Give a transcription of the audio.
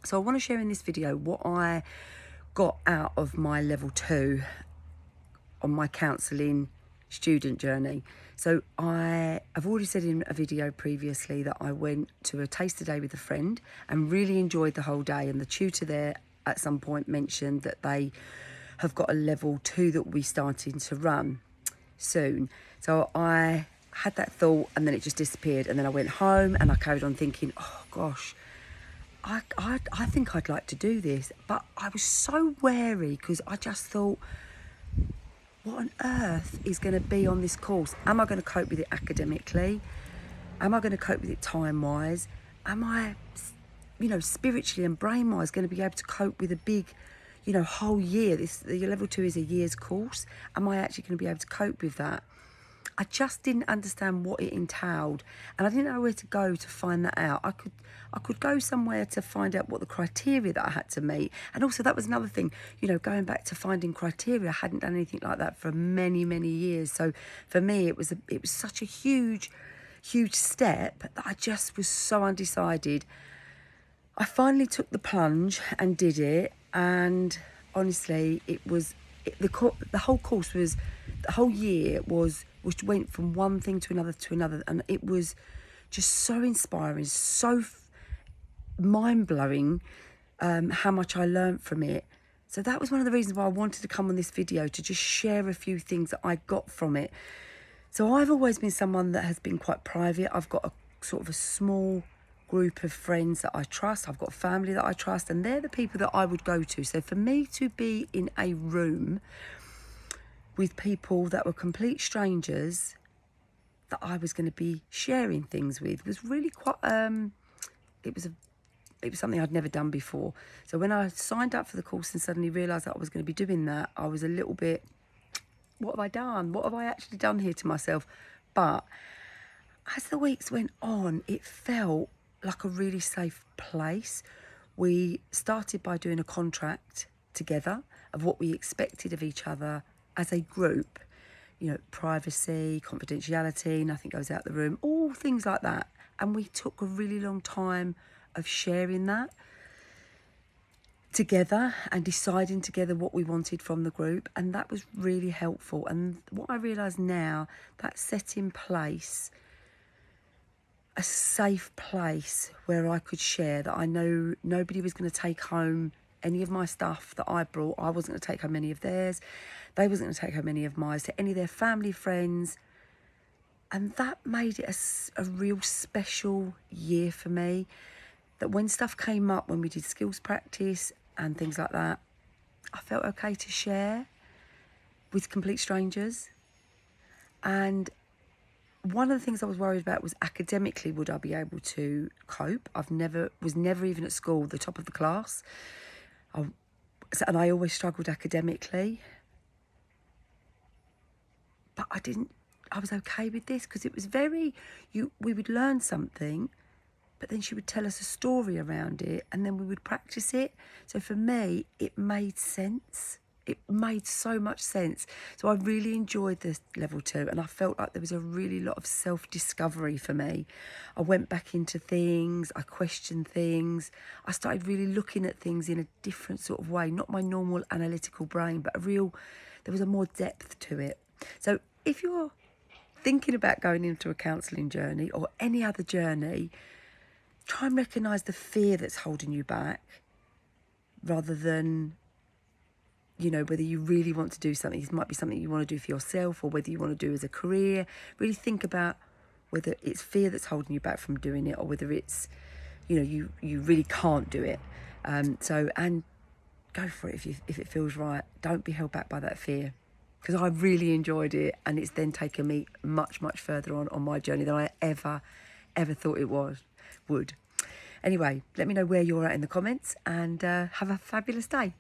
So I want to share in this video what I got out of my level 2 on my counselling student journey. So I've already said in a video previously that I went to a taster day with a friend and really enjoyed the whole day, and the tutor there at some point mentioned that they have got a level 2 that we're starting to run soon. So I had that thought and then it just disappeared, and then I went home and I carried on thinking, oh gosh, I think I'd like to do this. But I was so wary because I just thought, what on earth is going to be on this course? Am I going to cope with it academically? Am I going to cope with it time-wise? Am I, spiritually and brain-wise going to be able to cope with a big, whole year? The level 2 is a year's course. Am I actually going to be able to cope with that? I just didn't understand what it entailed, and I didn't know where to go to find that out. I could go somewhere to find out what the criteria that I had to meet, and also that was another thing, going back to finding criteria. I hadn't done anything like that for many, many years. So for me, it was such a huge step that I just was so undecided. I finally took the plunge and did it, and honestly, the whole course was, the whole year which went from one thing to another, and it was just so inspiring, so mind-blowing, how much I learned from it. So that was one of the reasons why I wanted to come on this video, to just share a few things that I got from it. So I've always been someone that has been quite private. I've got a sort of a small group of friends that I trust. I've got family that I trust, and they're the people that I would go to. So for me to be in a room with people that were complete strangers that I was going to be sharing things with was really quite, it was something I'd never done before. So when I signed up for the course and suddenly realised that I was going to be doing that, I was a little bit, what have I done? What have I actually done here to myself? But as the weeks went on, it felt like a really safe place. We started by doing a contract together of what we expected of each other as a group, privacy, confidentiality, nothing goes out the room, all things like that. And we took a really long time of sharing that together and deciding together what we wanted from the group, and that was really helpful. And what I realise now, that set in place a safe place where I could share, that I know nobody was going to take home any of my stuff that I brought. I wasn't going to take home any of theirs. They wasn't going to take home any of mine, to any of their family, friends. And that made it a real special year for me, that when stuff came up, when we did skills practice and things like that, I felt okay to share with complete strangers. And one of the things I was worried about was academically, would I be able to cope? I was never even at school the top of the class. And I always struggled academically. But I was okay with this, because it was we would learn something, but then she would tell us a story around it, and then we would practice it. So for me, it made sense. It made so much sense. So I really enjoyed this level 2, and I felt like there was a really lot of self-discovery for me. I went back into things, I questioned things, I started really looking at things in a different sort of way, not my normal analytical brain, but there was a more depth to it. So if you're thinking about going into a counselling journey or any other journey, try and recognise the fear that's holding you back, rather than whether you really want to do something. This might be something you want to do for yourself, or whether you want to do as a career. Really think about whether it's fear that's holding you back from doing it, or whether it's, you really can't do it. And go for it if it feels right. Don't be held back by that fear, because I really enjoyed it, and it's then taken me much, much further on my journey than I ever thought it would. Anyway, let me know where you're at in the comments, and have a fabulous day.